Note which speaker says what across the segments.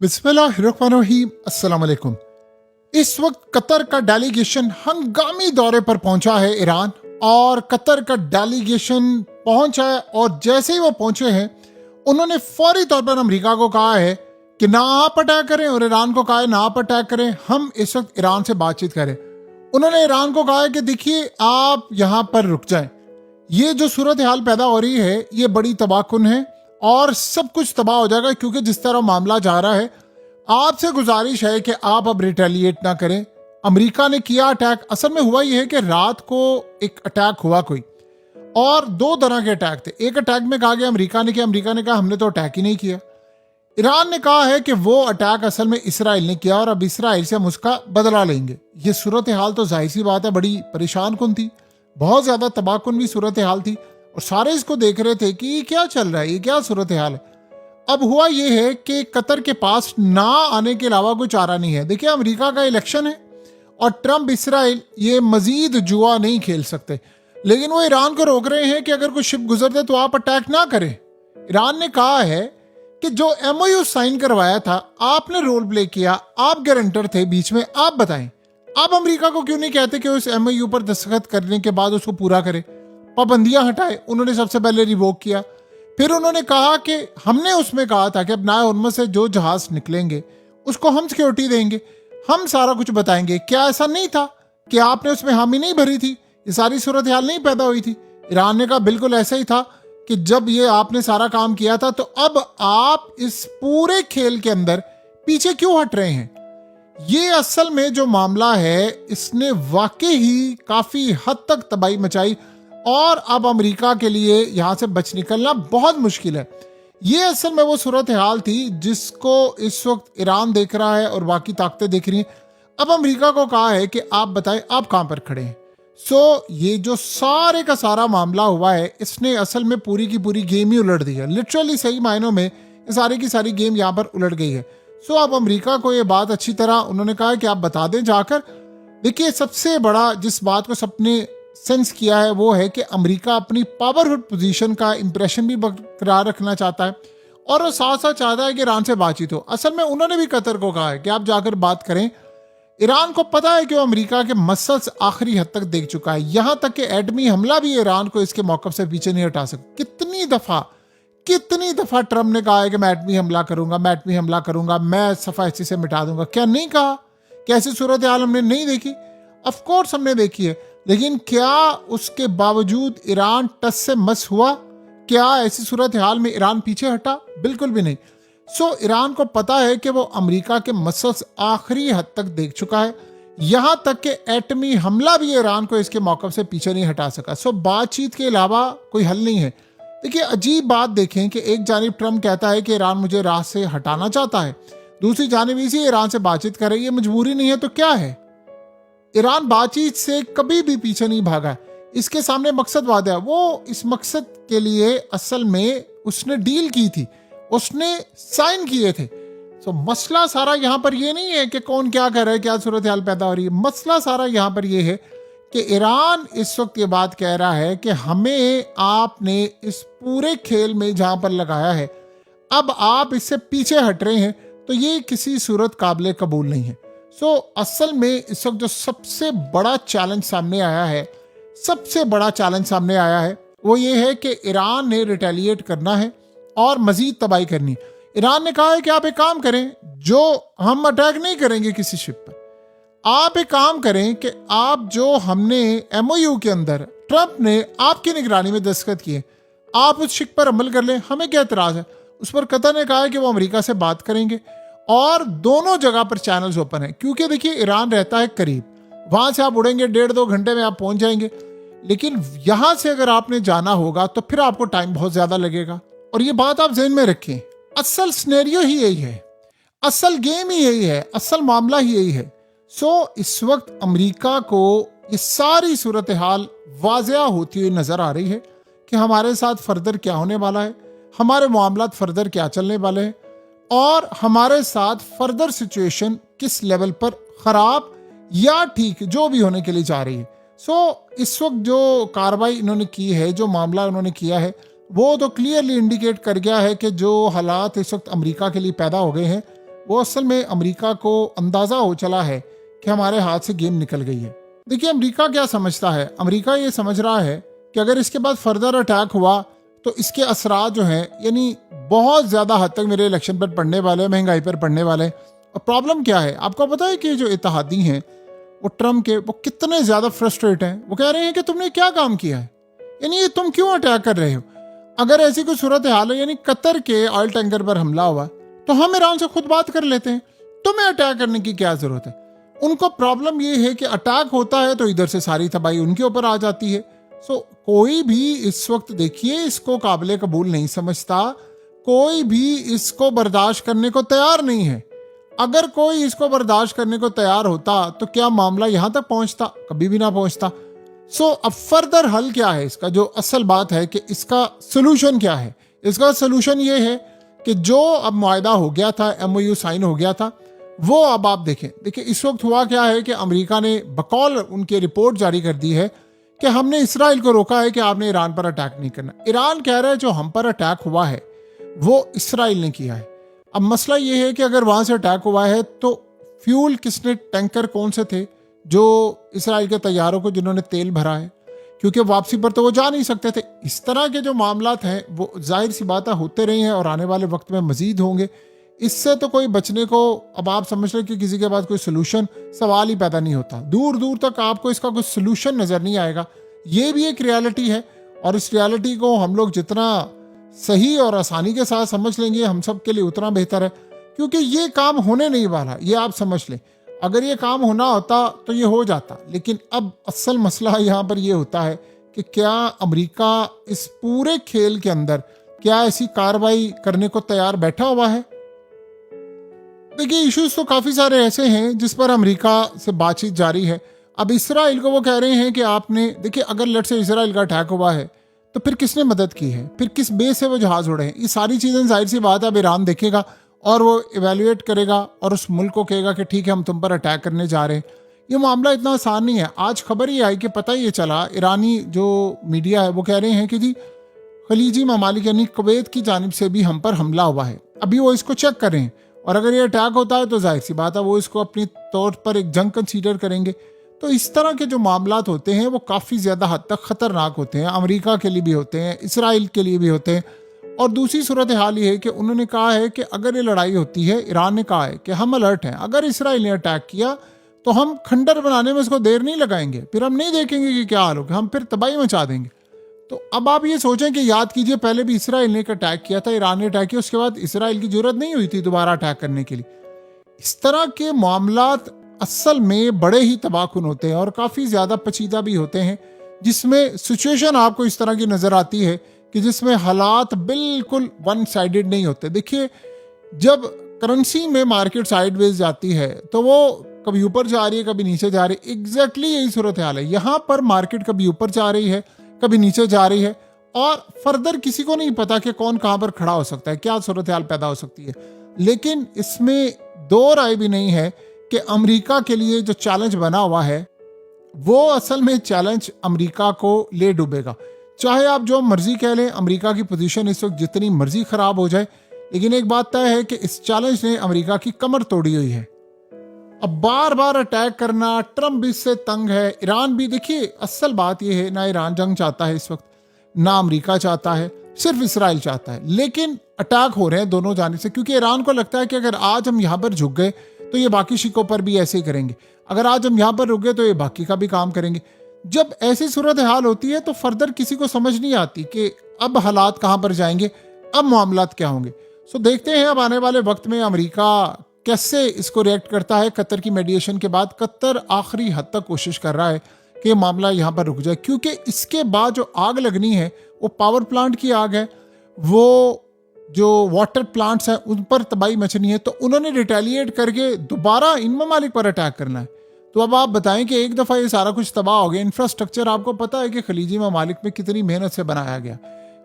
Speaker 1: बिस्मिल्लाहिर्रहमानिर्रहीम, अस्सलाम वालेकुम। इस वक्त कतर का डेलीगेशन हंगामी दौरे पर पहुंचा है ईरान, और कतर का डेलीगेशन पहुंचा है और जैसे ही वो पहुंचे हैं उन्होंने फौरी तौर पर अमेरिका को कहा है कि ना आप अटैक करें, और ईरान को कहा है ना आप अटैक करें, हम इस वक्त ईरान से बातचीत करें। उन्होंने ईरान को कहा है कि देखिए आप यहां पर रुक जाएं, ये जो सूरत हाल पैदा हो रही है ये बड़ी तबाहकुन है और सब कुछ तबाह हो जाएगा, क्योंकि जिस तरह मामला जा रहा है आपसे गुजारिश है कि आप अब रिटेलिएट ना करें। अमेरिका ने किया अटैक। असल में हुआ यह है कि रात को एक अटैक हुआ कोई, और दो तरह के अटैक थे। एक अटैक में कहा गया अमेरिका ने किया, अमेरिका ने कहा हमने तो अटैक ही नहीं किया। ईरान ने कहा है कि वो अटैक असल में इसराइल ने किया और अब इसराइल से हम उसका बदला लेंगे। ये सूरत हाल तो जाहिर सी बात है बड़ी परेशान कुन थी, बहुत ज्यादा तबाहकुन भी सूरत हाल थी, और सारे इसको देख रहे थे कि ये क्या चल रहा है, ये क्या सूरत हाल है। अब हुआ ये है कि कतर के पास ना आने के अलावा कोई चारा नहीं है। देखिए अमेरिका का इलेक्शन है और ट्रंप इसराइल ये मजीद जुआ नहीं खेल सकते, लेकिन वो ईरान को रोक रहे हैं कि अगर कोई शिप गुजरते तो आप अटैक ना करें। ईरान ने कहा है कि जो एमओयू साइन करवाया था आपने रोल प्ले किया, आप गारंटर थे बीच में, आप बताएं आप अमेरिका को क्यों नहीं कहते कि उस एमओयू पर दस्तखत करने के बाद उसको पूरा करे, पाबंदियां हटाए। उन्होंने सबसे पहले रिवोक किया, फिर उन्होंने कहा कि हमने उसमें कहा था कि अब नाए उनमें से जो जहाज निकलेंगे उसको हम सिक्योरिटी देंगे, हम सारा कुछ बताएंगे। क्या ऐसा नहीं था कि आपने उसमें हामी नहीं भरी थी, ये सारी सूरत हाल नहीं पैदा हुई थी? ईरान ने कहा बिल्कुल ऐसा ही था कि जब ये आपने सारा काम किया था, तो अब आप इस पूरे खेल के अंदर पीछे क्यों हट रहे हैं? ये असल में जो मामला है इसने वाकई ही काफी हद तक तबाही मचाई, और अब अमेरिका के लिए यहां से बच निकलना बहुत मुश्किल है। ये असल में वो सूरत हाल थी जिसको इस वक्त ईरान देख रहा है और बाकी ताकतें देख रही हैं। अब अमेरिका को कहा है कि आप बताएं आप कहां पर खड़े हैं। ये जो सारे का सारा मामला हुआ है इसने असल में पूरी की पूरी गेम ही उलट दी है। लिटरली सही मायनों में ये सारी की सारी गेम यहाँ पर उलट गई है। अब अमेरिका को ये बात अच्छी तरह उन्होंने कहा है कि आप बता दें जाकर। देखिए सबसे बड़ा जिस बात को सबने सेंस किया है वो है कि अमेरिका अपनी पावरफुल पोजीशन का इंप्रेशन भी बरकरार रखना चाहता है, और वो साथ साथ चाहता है कि ईरान से बातचीत हो। असल में उन्होंने भी कतर को कहा है कि आप जाकर बात करें। ईरान को पता है कि वो अमेरिका के मसल्स आखिरी हद तक देख चुका है, यहां तक कि एटमी हमला भी ईरान को इसके मौकफ से पीछे नहीं हटा सकता। कितनी दफा ट्रंप ने कहा है कि मैं एटमी हमला करूंगा, मैं एटमी हमला करूंगा, मैं सफा इसी से मिटा दूंगा। क्या नहीं कहा? कैसी सूरत हाल हमने नहीं देखी? ऑफ कोर्स हमने देखी है, लेकिन क्या उसके बावजूद ईरान टस से मस हुआ? क्या ऐसी सूरत हाल में ईरान पीछे हटा? बिल्कुल भी नहीं। ईरान को पता है कि वो अमेरिका के मसल्स आखिरी हद तक देख चुका है, यहां तक कि एटमी हमला भी ईरान को इसके मौकफ से पीछे नहीं हटा सका। बातचीत के अलावा कोई हल नहीं है। देखिए अजीब बात देखें कि एक जानिब ट्रंप कहता है कि ईरान मुझे राह से हटाना चाहता है, दूसरी जानिब इसी ईरान से बातचीत करे। ये मजबूरी नहीं है तो क्या है? ईरान बातचीत से कभी भी पीछे नहीं भागा। इसके सामने मकसद वादा है, वो इस मकसद के लिए असल में उसने डील की थी, उसने साइन किए थे। मसला सारा यहाँ पर ये नहीं है कि कौन क्या कर रहा है, क्या सूरत हाल पैदा हो रही है। मसला सारा यहाँ पर ये है कि ईरान इस वक्त ये बात कह रहा है कि हमें आपने इस पूरे खेल में जहां पर लगाया है, अब आप इससे पीछे हट रहे हैं, तो ये किसी सूरत काबिल कबूल नहीं है। असल में इस वक्त जो सबसे बड़ा चैलेंज सामने आया है वो ये है कि ईरान ने रिटेलिएट करना है और मजीद तबाही करनी है। ईरान ने कहा है कि आप एक काम करें, जो हम अटैक नहीं करेंगे किसी शिप पर, आप एक काम करें कि आप जो हमने एमओयू के अंदर ट्रंप ने आपकी निगरानी में दस्तखत किए, आप उस शिप पर अमल कर लें, हमें क्या एतराज है। उस पर कतर ने कहा है कि वो अमेरिका से बात करेंगे, और दोनों जगह पर चैनल्स ओपन है, क्योंकि देखिए ईरान रहता है करीब, वहां से आप उड़ेंगे 1.5-2 घंटे में आप पहुंच जाएंगे। लेकिन यहां से अगर आपने जाना होगा तो फिर आपको टाइम बहुत ज्यादा लगेगा, और ये बात आप ज़हन में रखें। असल सिनेरियो ही यही है, असल गेम ही यही है, असल मामला ही यही है। इस वक्त अमेरिका को ये सारी सूरत हाल वाज़िया होती हुई नजर आ रही है कि हमारे साथ फर्दर क्या होने वाला है, हमारे मामलात फर्दर क्या चलने वाले हैं, और हमारे साथ फर्दर सिचुएशन किस लेवल पर खराब या ठीक जो भी होने के लिए जा रही है। इस वक्त जो कार्रवाई इन्होंने की है, जो मामला उन्होंने किया है, वो तो क्लियरली इंडिकेट कर गया है कि जो हालात इस वक्त अमेरिका के लिए पैदा हो गए हैं वो असल में अमेरिका को अंदाज़ा हो चला है कि हमारे हाथ से गेम निकल गई है। देखिए अमेरिका क्या समझता है, अमेरिका ये समझ रहा है कि अगर इसके बाद फर्दर अटैक हुआ तो इसके असरात जो हैं यानी बहुत ज़्यादा हद तक मेरे इलेक्शन पर पड़ने वाले, महंगाई पर पड़ने वाले। और प्रॉब्लम क्या है, आपको पता है कि जो इत्तेहादी हैं वो ट्रम्प के, वो कितने ज़्यादा फ्रस्ट्रेट हैं। वो कह रहे हैं कि तुमने क्या काम किया है, यानी ये तुम क्यों अटैक कर रहे हो। अगर ऐसी कोई सूरत हाल है, यानी कतर के ऑयल टैंकर पर हमला हुआ, तो हम ईरान से खुद बात कर लेते हैं, तुम्हें अटैक करने की क्या ज़रूरत है। उनको प्रॉब्लम ये है कि अटैक होता है तो इधर से सारी तबाही उनके ऊपर आ जाती है। सो कोई भी इस वक्त देखिए इसको काबिल कबूल नहीं समझता, कोई भी इसको बर्दाश्त करने को तैयार नहीं है। अगर कोई इसको बर्दाश्त करने को तैयार होता तो क्या मामला यहाँ तक पहुँचता, कभी भी ना पहुँचता। सो अब फर्दर हल क्या है इसका, जो असल बात है कि इसका सोल्यूशन क्या है। इसका सोल्यूशन ये है कि जो अब मुआहदा हो गया था, MOU साइन हो गया था, वो अब आप देखिए इस वक्त हुआ क्या है कि अमेरिका ने बकौल उनकी रिपोर्ट जारी कर दी है कि हमने इसराइल को रोका है कि आपने ईरान पर अटैक नहीं करना। ईरान कह रहा है जो हम पर अटैक हुआ है वो इसराइल ने किया है। अब मसला ये है कि अगर वहां से अटैक हुआ है तो फ्यूल किसने, टैंकर कौन से थे जो इसराइल के तैयारों को जिन्होंने तेल भरा है, क्योंकि वापसी पर तो वो जा नहीं सकते थे। इस तरह के जो मामलात हैं वो जाहिर सी बात है होते रहे हैं और आने वाले वक्त में मजीद होंगे। इससे तो कोई बचने को, अब आप समझ लें कि किसी के पास कोई सोल्यूशन, सवाल ही पैदा नहीं होता। दूर दूर तक आपको इसका कोई सोल्यूशन नज़र नहीं आएगा। ये भी एक रियलिटी है और इस रियलिटी को हम लोग जितना सही और आसानी के साथ समझ लेंगे हम सब के लिए उतना बेहतर है, क्योंकि ये काम होने नहीं वाला, ये आप समझ लें। अगर ये काम होना होता तो ये हो जाता, लेकिन अब असल मसला यहाँ पर ये होता है कि क्या अमेरिका इस पूरे खेल के अंदर क्या ऐसी कार्रवाई करने को तैयार बैठा हुआ है। देखिए इश्यूज तो काफ़ी सारे ऐसे हैं जिस पर अमेरिका से बातचीत जारी है। अब इसराइल को वो कह रहे हैं कि आपने, देखिए अगर लट से इसराइल का अटैक हुआ है तो फिर किसने मदद की है, फिर किस बेस से वो जहाज़ उड़े हैं, ये सारी चीज़ें जाहिर सी बात है अब ईरान देखेगा और वो इवेल्युएट करेगा और उस मुल्क को कहेगा कि ठीक है हम तुम पर अटैक करने जा रहे हैं। ये मामला इतना आसान नहीं है। आज खबर ये आई कि पता ये चला, ईरानी जो मीडिया है वो कह रहे हैं कि जी खलीजी ममालिक यानी कुवैत की जानिब से भी हम पर हमला हुआ है। अभी वो इसको चेक कर रहे हैं और अगर ये अटैक होता है तो जाहिर सी बात है वो इसको अपनी तौर पर एक जंग कंसीडर करेंगे। तो इस तरह के जो मामलात होते हैं वो काफ़ी ज़्यादा हद तक ख़तरनाक होते हैं, अमेरिका के लिए भी होते हैं, इसराइल के लिए भी होते हैं। और दूसरी सूरत हाल ये है कि उन्होंने कहा है कि अगर ये लड़ाई होती है, ईरान ने कहा है कि हम अलर्ट हैं, अगर इसराइल ने अटैक किया तो हम खंडर बनाने में इसको देर नहीं लगाएंगे, फिर हम नहीं देखेंगे कि क्या हाल होगा, हम फिर तबाही मचा देंगे। तो अब आप ये सोचें कि याद कीजिए पहले भी इसराइल ने एक अटैक किया था, ईरान ने अटैक किया, उसके बाद इसराइल की जरूरत नहीं हुई थी दोबारा अटैक करने के लिए। इस तरह के मामलात असल में बड़े ही तबाहकुन होते हैं और काफ़ी ज़्यादा पेचीदा भी होते हैं, जिसमें सिचुएशन आपको इस तरह की नज़र आती है कि जिसमें हालात बिल्कुल वन साइडेड नहीं होते। देखिए जब करेंसी में मार्केट साइडवेज जाती है तो वो कभी ऊपर जा रही है कभी नीचे जा रही है, एग्जैक्टली यही सूरत हाल है। यहाँ पर मार्केट कभी ऊपर जा रही है कभी नीचे जा रही है और फर्दर किसी को नहीं पता कि कौन कहाँ पर खड़ा हो सकता है, क्या सूरत हाल पैदा हो सकती है। लेकिन इसमें दो राय भी नहीं है कि अमेरिका के लिए जो चैलेंज बना हुआ है वो असल में चैलेंज अमेरिका को ले डूबेगा। चाहे आप जो मर्जी कह लें, अमेरिका की पोजीशन इस वक्त जितनी मर्जी खराब हो जाए, लेकिन एक बात तय है कि इस चैलेंज ने अमेरिका की कमर तोड़ी हुई है। अब बार बार अटैक करना, ट्रम्प भी इससे तंग है, ईरान भी। देखिए असल बात यह है ना ईरान जंग चाहता है इस वक्त, ना अमेरिका चाहता है, सिर्फ इसराइल चाहता है। लेकिन अटैक हो रहे हैं दोनों जानिब से, क्योंकि ईरान को लगता है कि अगर आज हम यहाँ पर झुक गए तो ये बाकी शिकों पर भी ऐसे ही करेंगे, अगर आज हम यहाँ पर रुक गए तो ये बाकी का भी काम करेंगे। जब ऐसी सूरत हाल होती है तो फर्दर किसी को समझ नहीं आती कि अब हालात कहाँ पर जाएंगे, अब मामलात क्या होंगे। सो देखते हैं अब आने वाले वक्त में अमेरिका कैसे इसको रिएक्ट करता है। कतर की मेडिएशन के बाद कतर आखिरी हद तक कोशिश कर रहा है कि मामला यहाँ पर रुक जाए, क्योंकि इसके बाद जो आग लगनी है वो पावर प्लांट की आग है, वो जो वाटर प्लांट्स हैं उन पर तबाही मचनी है। तो उन्होंने रिटेलिएट करके दोबारा इन ममालिक पर अटैक करना है। तो अब आप बताएं कि एक दफ़ा ये सारा कुछ तबाह हो गया, इंफ्रास्ट्रक्चर आपको पता है कि खलीजी ममालिक में कितनी मेहनत से बनाया गया,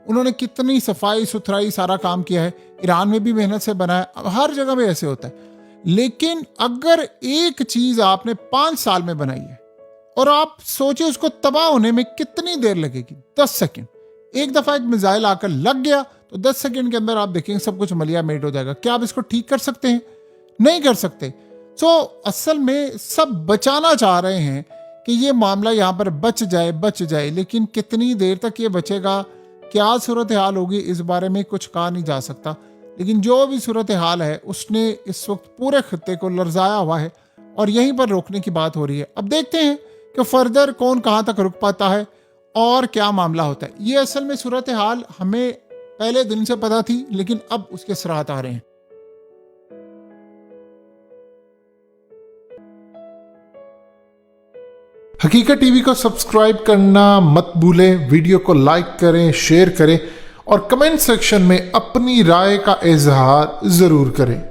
Speaker 1: उन्होंने कितनी सफाई सुथराई सारा काम किया है, ईरान में भी मेहनत से बनाया, अब हर जगह में ऐसे होता है। लेकिन अगर एक चीज़ आपने 5 साल में बनाई है और आप सोचिए उसको तबाह होने में कितनी देर लगेगी, 10 सेकेंड। एक दफ़ा एक मिसाइल आकर लग गया तो 10 सेकेंड के अंदर आप देखेंगे सब कुछ मलिया मेट हो जाएगा। क्या आप इसको ठीक कर सकते हैं? नहीं कर सकते। सो असल में सब बचाना चाह रहे हैं कि ये मामला यहाँ पर बच जाए, लेकिन कितनी देर तक ये बचेगा, क्या सूरत हाल होगी, इस बारे में कुछ कहा नहीं जा सकता। लेकिन जो भी सूरत हाल है उसने इस वक्त पूरे खत्ते को लर्जाया हुआ है और यहीं पर रोकने की बात हो रही है। अब देखते हैं कि फर्दर कौन कहाँ तक रुक पाता है और क्या मामला होता है। ये असल में सूरत हाल हमें पहले दिन से पता थी, लेकिन अब उसके असरात आ रहे हैं।
Speaker 2: हकीकत टीवी को सब्सक्राइब करना मत भूलें, वीडियो को लाइक करें, शेयर करें और कमेंट सेक्शन में अपनी राय का इजहार जरूर करें।